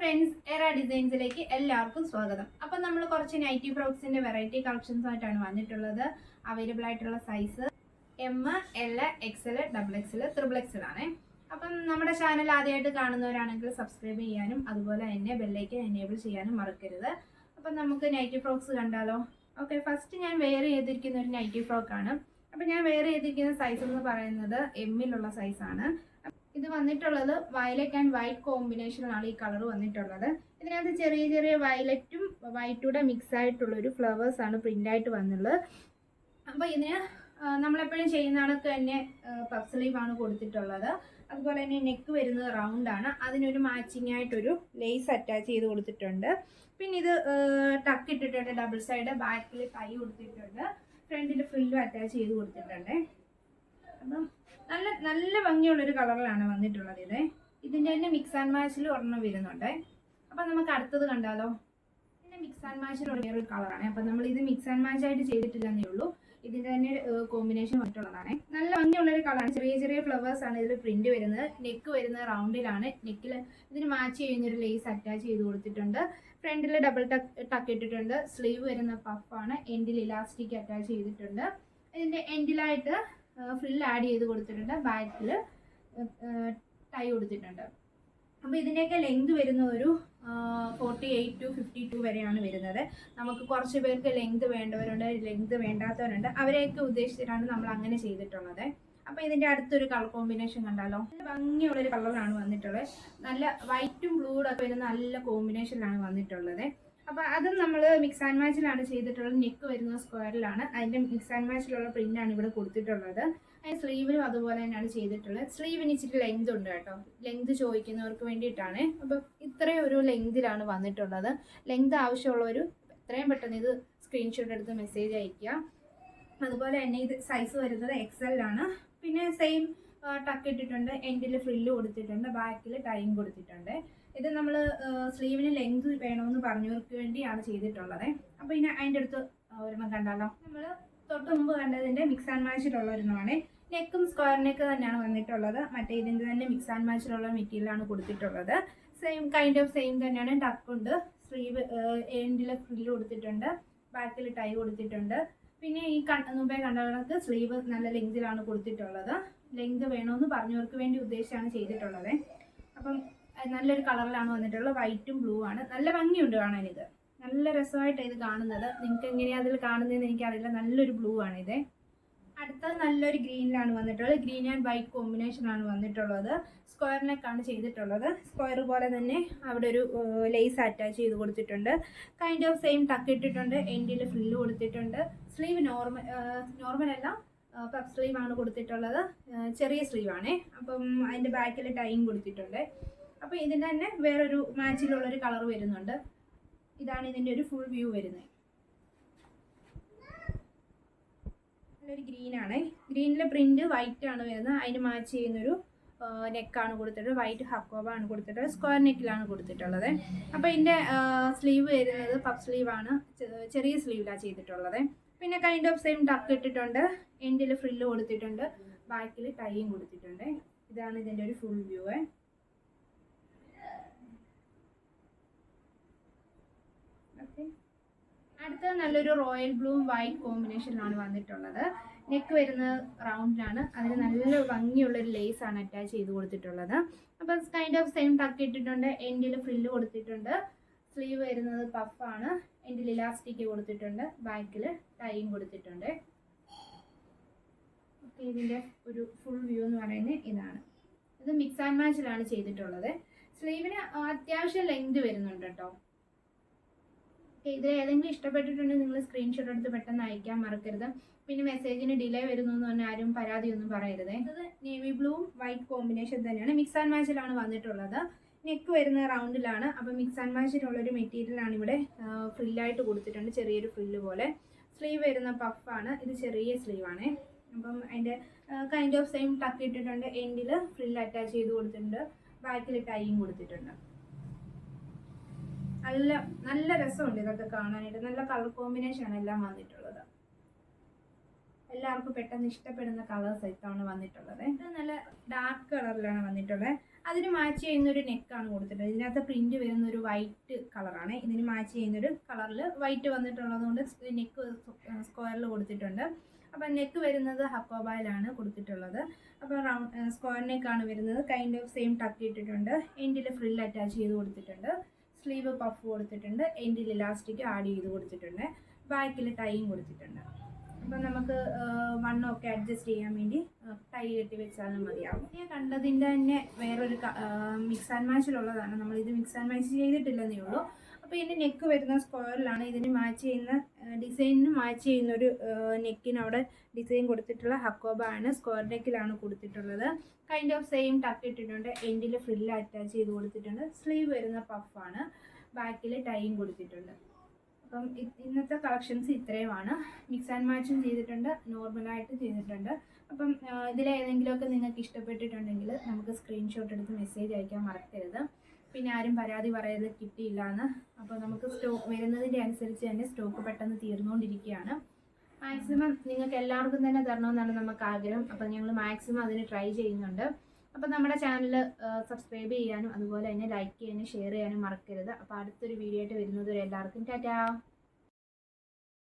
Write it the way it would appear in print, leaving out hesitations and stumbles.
Friends, എറ ഡിസൈൻസിലേക്ക് എല്ലാവർക്കും സ്വാഗതം. അപ്പം നമ്മൾ കുറച്ച് നൈറ്റി ഫ്രോക്സിന്റെ വെറൈറ്റി കളക്ഷൻസ് ആയിട്ടാണ് വന്നിട്ടുള്ളത്. അവൈലബിൾ ആയിട്ടുള്ള size M, L, XL, double XL, triple XL ആണ്. അപ്പം നമ്മുടെ ചാനൽ ആദ്യമായിട്ട് കാണുന്നവരാണെങ്കിൽ സബ്സ്ക്രൈബ് ചെയ്യാനും അതുപോലെ തന്നെ ബെല്ലൈക്കൻ എനേബിൾ ചെയ്യാനും മറക്കരുത്. അപ്പം നമുക്ക് നൈറ്റി ഫ്രോക്സ് കണ്ടാലോ? ഓക്കെ, ഫസ്റ്റ് ഞാൻ വെയർ ചെയ്തിരിക്കുന്ന ഒരു നൈറ്റി ഫ്രോക്കാണ്. അപ്പം ഞാൻ വെയർ ചെയ്തിരിക്കുന്ന സൈസ് എന്ന് പറയുന്നത് എമ്മിലുള്ള സൈസാണ്. ഇത് വന്നിട്ടുള്ളത് വയലറ്റ് ആൻഡ് വൈറ്റ് കോമ്പിനേഷനിലാണ് ഈ കളർ വന്നിട്ടുള്ളത്. ഇതിനകത്ത് ചെറിയ ചെറിയ വയലറ്റും വൈറ്റൂടെ മിക്സ് ആയിട്ടുള്ളൊരു ഫ്ലവേഴ്സ് ആണ് പ്രിന്റ് ആയിട്ട് വന്നുള്ളത്. അപ്പോൾ ഇതിന് നമ്മളെപ്പോഴും ചെയ്യുന്ന കണക്ക് തന്നെ പഫ് സ്ലീവ് ആണ് കൊടുത്തിട്ടുള്ളത്. അതുപോലെ തന്നെ നെക്ക് വരുന്നത് റൗണ്ട് ആണ്. അതിനൊരു മാച്ചിങ് ആയിട്ടൊരു ലേസ് അറ്റാച്ച് ചെയ്ത് കൊടുത്തിട്ടുണ്ട്. പിന്നെ ഇത് ടക്ക് ഇട്ടിട്ടുണ്ട്, ഡബിൾ സൈഡ്, ബാക്കിൽ ടൈ കൊടുത്തിട്ടുണ്ട്, ഫ്രണ്ടിൽ ഫ്രില്ലും അറ്റാച്ച് ചെയ്ത് കൊടുത്തിട്ടുണ്ട്. അപ്പം നല്ല നല്ല ഭംഗിയുള്ളൊരു കളറിലാണ് വന്നിട്ടുള്ളത്. ഇതിൻ്റെ തന്നെ മിക്സ് ആൻഡ് മാച്ചിൽ ഒരെണ്ണം വരുന്നുണ്ട്. അപ്പം നമുക്ക് അടുത്തത് കണ്ടാലോ? ഇതിൻ്റെ മിക്സ് ആൻഡ് മാച്ചിലുള്ള വേറൊരു കളറാണ്. അപ്പം നമ്മൾ ഇത് മിക്സ് ആൻഡ് മാച്ച് ആയിട്ട് ചെയ്തിട്ടില്ലെന്നേ ഉള്ളൂ. ഇതിൻ്റെ തന്നെ കോമ്പിനേഷൻ വന്നിട്ടുള്ളതാണ്. നല്ല ഭംഗിയുള്ളൊരു കളറാണ്. ചെറിയ ചെറിയ ഫ്ലവേഴ്സ് ആണ് ഇതിൽ പ്രിന്റ് വരുന്നത്. നെക്ക് വരുന്നത് റൗണ്ടിലാണ്. നെക്കിൽ ഇതിന് മാച്ച് ചെയ്യുന്നൊരു ലേസ് അറ്റാച്ച് ചെയ്ത് കൊടുത്തിട്ടുണ്ട്. ഫ്രണ്ടിൽ ഡബിൾ ടക്ക് ഇട്ടിട്ടുണ്ട്. സ്ലീവ് വരുന്ന പഫാണ്. എൻഡിൽ ഇലാസ്റ്റിക് അറ്റാച്ച് ചെയ്തിട്ടുണ്ട്. ഇതിൻ്റെ എൻഡിലായിട്ട് ഫ്രിൽ ആഡ് ചെയ്ത് കൊടുത്തിട്ടുണ്ട്. ബാക്കിൽ ടൈ കൊടുത്തിട്ടുണ്ട്. അപ്പോൾ ഇതിൻ്റെയൊക്കെ ലെങ്ത് വരുന്ന ഒരു 48 to 52 വരെയാണ് വരുന്നത്. നമുക്ക് കുറച്ച് പേർക്ക് ലെങ്ത് വേണ്ടവരുണ്ട്, ലെങ്ത് വേണ്ടാത്തവരുണ്ട്. അവരെയൊക്കെ ഉദ്ദേശിച്ചിട്ടാണ് നമ്മൾ അങ്ങനെ ചെയ്തിട്ടുള്ളത്. അപ്പോൾ ഇതിൻ്റെ അടുത്തൊരു കളർ കോമ്പിനേഷൻ കണ്ടാലോ? ഭംഗിയുള്ളൊരു കളറാണ് വന്നിട്ടുള്ളത്. നല്ല വൈറ്റും ബ്ലൂവും ഒക്കെ വരുന്ന നല്ല കോമ്പിനേഷനിലാണ് വന്നിട്ടുള്ളത്. അപ്പോൾ അതും നമ്മൾ മിക്സ് ആൻഡ് മാച്ചിലാണ് ചെയ്തിട്ടുള്ളത്. നെക്ക് വരുന്നത് സ്ക്വയറിലാണ്. അതിൻ്റെ മിക്സ് ആൻഡ് മാച്ചിലുള്ള പ്രിൻ്റാണ് ഇവിടെ കൊടുത്തിട്ടുള്ളത്. അതിന് സ്ലീവിനും അതുപോലെ തന്നെയാണ് ചെയ്തിട്ടുള്ളത്. സ്ലീവിന് ഇച്ചിരി ലെങ്ത് ഉണ്ട് കേട്ടോ. ലെങ്ത് ചോദിക്കുന്നവർക്ക് വേണ്ടിയിട്ടാണ്. അപ്പം ഇത്രയും ഒരു ലെങ്തിലാണ് വന്നിട്ടുള്ളത്. ലെങ്ത് ആവശ്യമുള്ളവർ എത്രയും പെട്ടെന്ന് ഇത് സ്ക്രീൻഷോട്ട് എടുത്ത് മെസ്സേജ് അയയ്ക്കുക. അതുപോലെ തന്നെ ഇത് സൈസ് വരുന്നത് എക്സലാണ്. പിന്നെ സെയിം ടക്ക് ഇട്ടിട്ടുണ്ട്. എൻഡിൽ ഫ്രില്ല് കൊടുത്തിട്ടുണ്ട്. ബാക്കിൽ ടൈം കൊടുത്തിട്ടുണ്ട്. ഇത് നമ്മൾ സ്ലീവിന് ലെങ്ത് വേണമെന്ന് പറഞ്ഞവർക്ക് വേണ്ടിയാണ് ചെയ്തിട്ടുള്ളത്. അപ്പോൾ ഇനി അതിൻ്റെ അടുത്ത് ഒരെണ്ണം കണ്ടാലോ? നമ്മൾ തൊട്ട് മുമ്പ് കണ്ടതിൻ്റെ മിക്സ് ആൻഡ് മാച്ചിലുള്ള ഒരെണ്ണമാണ്. നെക്കും സ്ക്വയർ നെക്ക് തന്നെയാണ് വന്നിട്ടുള്ളത്. മറ്റേ ഇതിൻ്റെ തന്നെ മിക്സ് ആൻഡ് മാച്ചിലുള്ള മെറ്റീരിയലാണ് കൊടുത്തിട്ടുള്ളത്. സെയിം കൈൻഡ് ഓഫ് സെയിം തന്നെയാണ്. ടക്കുണ്ട്. സ്ലീവ് എൻഡിൽ ഫ്രില്ല് കൊടുത്തിട്ടുണ്ട്. ബാക്കിൽ ടൈ കൊടുത്തിട്ടുണ്ട്. പിന്നെ ഈ മുമ്പേ കണ്ടവർക്ക് സ്ലീവ് നല്ല ലെങ്തിലാണ് കൊടുത്തിട്ടുള്ളത്. ലെങ്ത് വേണമെന്ന് പറഞ്ഞവർക്ക് വേണ്ടി ഉദ്ദേശിച്ചാണ് ചെയ്തിട്ടുള്ളത്. അപ്പം നല്ലൊരു കളറിലാണ് വന്നിട്ടുള്ളത്. വൈറ്റും ബ്ലൂ ആണ്. നല്ല ഭംഗിയുണ്ട് കാണാനിത്. നല്ല രസമായിട്ട് ഇത് കാണുന്നത്. നിങ്ങൾക്ക് എങ്ങനെയാണ് അതിൽ കാണുന്നതെന്ന് എനിക്കറിയില്ല. നല്ലൊരു ബ്ലൂ ആണ് ഇത്. അടുത്തത് നല്ലൊരു ഗ്രീനിലാണ് വന്നിട്ടുള്ളത്. ഗ്രീൻ ആൻഡ് വൈറ്റ് കോമ്പിനേഷനാണ് വന്നിട്ടുള്ളത്. സ്ക്വയർ നെക്കാണ് ചെയ്തിട്ടുള്ളത്. സ്ക്വയർ പോലെ തന്നെ അവിടെ ഒരു ലേസ് അറ്റാച്ച് ചെയ്ത് കൊടുത്തിട്ടുണ്ട്. കൈൻഡ് ഓഫ് സെയിം ടക്ക് ഇട്ടിട്ടുണ്ട്. എൻഡിൽ ഫ്രില്ല് കൊടുത്തിട്ടുണ്ട്. സ്ലീവ് നോർമൽ അല്ല, പഫ് സ്ലീവ് ആണ് കൊടുത്തിട്ടുള്ളത്. ചെറിയ സ്ലീവാണേ. അപ്പം അതിൻ്റെ ബാക്കിൽ ടൈം കൊടുത്തിട്ടുണ്ട്. അപ്പോൾ ഇതിൻ്റെ തന്നെ വേറൊരു മാച്ചിലുള്ളൊരു കളർ വരുന്നുണ്ട്. ഇതാണ് ഇതിൻ്റെ ഒരു ഫുൾ വ്യൂ വരുന്നത്. നല്ലൊരു ഗ്രീനാണ്. ഗ്രീനിലെ പ്രിന്റ് വൈറ്റ് ആണ് വരുന്നത്. അതിന് മാച്ച് ചെയ്യുന്നൊരു നെക്കാണ് കൊടുത്തിട്ടുള്ളത്. വൈറ്റ് ഹക്കോബാണ് കൊടുത്തിട്ടുള്ളത്. സ്ക്വയർ നെക്കിലാണ് കൊടുത്തിട്ടുള്ളത്. അപ്പോൾ ഇതിൻ്റെ സ്ലീവ് വരുന്നത് പഫ് സ്ലീവാണ്. ചെറിയ സ്ലീവിലാണ് ചെയ്തിട്ടുള്ളത്. പിന്നെ കൈൻഡ് ഓഫ് സെയിം ടക്ക് ഇട്ടിട്ടുണ്ട്. എൻഡിൽ ഫ്രില്ല് കൊടുത്തിട്ടുണ്ട്. ബാക്കിൽ ടൈയും കൊടുത്തിട്ടുണ്ട്. ഇതാണ് ഇതിൻ്റെ ഒരു ഫുൾ വ്യൂ. അടുത്തത് നല്ലൊരു റോയൽ ബ്ലൂവും വൈറ്റ് കോമ്പിനേഷനിലാണ് വന്നിട്ടുള്ളത്. നെക്ക് വരുന്നത് റൗണ്ടിലാണ്. അതിന് നല്ല ഭംഗിയുള്ളൊരു ലേസ് ആണ് അറ്റാച്ച് ചെയ്ത് കൊടുത്തിട്ടുള്ളത്. അപ്പം കൈൻഡ് ഓഫ് സെയിം ടക്ക് ഇട്ടിട്ടുണ്ട്. എൻഡിൽ ഫ്രില്ല് കൊടുത്തിട്ടുണ്ട്. സ്ലീവ് വരുന്നത് പഫാണ്. എൻഡിൽ ഇലാസ്റ്റിക് കൊടുത്തിട്ടുണ്ട്. ബാക്കിൽ ടൈയും കൊടുത്തിട്ടുണ്ട്. ഓക്കെ, ഇതിൻ്റെ ഒരു ഫുൾ വ്യൂ എന്ന് പറയുന്നത് ഇതാണ്. ഇത് മിക്സ് ആൻഡ് മാച്ചിലാണ് ചെയ്തിട്ടുള്ളത്. സ്ലീവിന് അത്യാവശ്യം ലെങ്ത് വരുന്നുണ്ട് കേട്ടോ. ഇതിൽ ഏതെങ്കിലും ഇഷ്ടപ്പെട്ടിട്ടുണ്ടെങ്കിൽ നിങ്ങൾ സ്ക്രീൻഷോട്ട് എടുത്ത് പെട്ടെന്ന് അയക്കാൻ മറക്കരുത്. പിന്നെ മെസ്സേജിന് ഡിലേ വരുന്നു എന്ന് പറഞ്ഞാൽ ആരും പരാതിയൊന്നും പറയരുത്. ഇത് നേവി ബ്ലൂവും വൈറ്റ് കോമ്പിനേഷൻ തന്നെയാണ്. മിക്സ് ആൻഡ് മാച്ചിലാണ് വന്നിട്ടുള്ളത്. നെക്ക് വരുന്ന റൗണ്ടിലാണ്. അപ്പം മിക്സ് ആൻഡ് മാച്ചിലുള്ളൊരു മെറ്റീരിയലാണ് ഇവിടെ ഫ്രില്ലായിട്ട് കൊടുത്തിട്ടുണ്ട്. ചെറിയൊരു ഫ്രില്ല് പോലെ. സ്ലീവ് വരുന്ന പഫാണ്. ഇത് ചെറിയ സ്ലീവാണ്. അപ്പം അതിൻ്റെ കൈൻഡ് ഓഫ് സെയിം ടക്ക് ഇട്ടിട്ടുണ്ട്. എൻഡിൽ ഫ്രില്ല് അറ്റാച്ച് ചെയ്ത് കൊടുത്തിട്ടുണ്ട്. ബാക്കിൽ ടൈയും കൊടുത്തിട്ടുണ്ട്. നല്ല നല്ല രസമുണ്ട് ഇതൊക്കെ കാണാനായിട്ട്. നല്ല കളർ കോമ്പിനേഷനാണ് എല്ലാം വന്നിട്ടുള്ളത്. എല്ലാവർക്കും പെട്ടെന്ന് ഇഷ്ടപ്പെടുന്ന കളേഴ്സ് ആയിട്ടാണ് വന്നിട്ടുള്ളത്. ഇത് നല്ല ഡാർക്ക് കളറിലാണ് വന്നിട്ടുള്ളത്. അതിന് മാച്ച് ചെയ്യുന്നൊരു നെക്കാണ് കൊടുത്തിട്ടുള്ളത്. ഇതിനകത്ത് പ്രിന്റ് വരുന്ന ഒരു വൈറ്റ് കളറാണ്. ഇതിന് മാച്ച് ചെയ്യുന്നൊരു കളറിൽ വൈറ്റ് വന്നിട്ടുള്ളത് കൊണ്ട് നെക്ക് സ്ക്വയറിൽ കൊടുത്തിട്ടുണ്ട്. അപ്പം നെക്ക് വരുന്നത് ഹക്കോബായിലാണ് കൊടുത്തിട്ടുള്ളത്. അപ്പോൾ സ്ക്വയർ നെക്കാണ് വരുന്നത്. കൈൻഡ് ഓഫ് സെയിം ടക്ക് ഇട്ടിട്ടുണ്ട്. എൻഡിൽ ഫ്രിൽ അറ്റാച്ച് ചെയ്ത് കൊടുത്തിട്ടുണ്ട്. സ്ലീവ് പഫ് കൊടുത്തിട്ടുണ്ട്. എൻഡിൽ ഇലാസ്റ്റിക് ആഡ് ചെയ്ത് കൊടുത്തിട്ടുണ്ട്. ബാക്കിൽ ടൈയും കൊടുത്തിട്ടുണ്ട്. അപ്പം നമുക്ക് വണ്ണമൊക്കെ അഡ്ജസ്റ്റ് ചെയ്യാൻ വേണ്ടി ടൈ കെട്ടി വെച്ചാലും മതിയാവും. ഞാൻ കണ്ടതിൻ്റെ തന്നെ വേറൊരു മിക്സ് ആൻഡ് മാച്ചിലുള്ളതാണ്. നമ്മളിത് മിക്സ് ആൻഡ് മാച്ച് ചെയ്തിട്ടില്ലെന്നേ ഉള്ളൂ. അപ്പോൾ ഇതിൻ്റെ നെക്ക് വരുന്ന സ്ക്വയറിലാണ്. ഇതിന് മാച്ച് ചെയ്യുന്ന ഡിസൈനിന് മാച്ച് ചെയ്യുന്ന ഒരു നെക്കിന് അവിടെ ഡിസൈൻ കൊടുത്തിട്ടുള്ള ഹക്കോബ ആണ്. സ്ക്വയർ നെക്കിലാണ് കൊടുത്തിട്ടുള്ളത്. കൈൻഡ് ഓഫ് സെയിം ടക്ക് ഇട്ടിട്ടുണ്ട്. എൻഡിൽ ഫ്രില്ല് അറ്റാച്ച് ചെയ്ത് കൊടുത്തിട്ടുണ്ട്. സ്ലീവ് വരുന്ന പഫാണ്. ബാക്കിൽ ടൈയും കൊടുത്തിട്ടുണ്ട്. അപ്പം ഇന്നത്തെ കളക്ഷൻസ് ഇത്രയുമാണ്. മിക്സ് ആൻഡ് മാച്ചും ചെയ്തിട്ടുണ്ട്, നോർമലായിട്ട് ചെയ്തിട്ടുണ്ട്. അപ്പം ഇതിലേതെങ്കിലുമൊക്കെ നിങ്ങൾക്ക് ഇഷ്ടപ്പെട്ടിട്ടുണ്ടെങ്കിൽ നമുക്ക് സ്ക്രീൻഷോട്ട് എടുത്ത് മെസ്സേജ് അയക്കാൻ മറക്കരുത്. പിന്നെ ആരും പരാതി പറയരുത് കിട്ടിയില്ല എന്ന്. അപ്പോൾ നമുക്ക് സ്റ്റോക്ക് വരുന്നതിൻ്റെ അനുസരിച്ച് തന്നെ സ്റ്റോക്ക് പെട്ടെന്ന് തീർന്നുകൊണ്ടിരിക്കുകയാണ്. മാക്സിമം നിങ്ങൾക്ക് എല്ലാവർക്കും തന്നെ തരണമെന്നാണ് നമുക്ക് ആഗ്രഹം. അപ്പം ഞങ്ങൾ മാക്സിമം അതിന് ട്രൈ ചെയ്യുന്നുണ്ട്. അപ്പം നമ്മുടെ ചാനൽ സബ്സ്ക്രൈബ് ചെയ്യാനും അതുപോലെ തന്നെ ലൈക്ക് ചെയ്യാനും ഷെയർ ചെയ്യാനും മറക്കരുത്. അപ്പോൾ അടുത്തൊരു വീഡിയോ ആയിട്ട് വരുന്നത് വരെ എല്ലാവർക്കും ടാറ്റാ.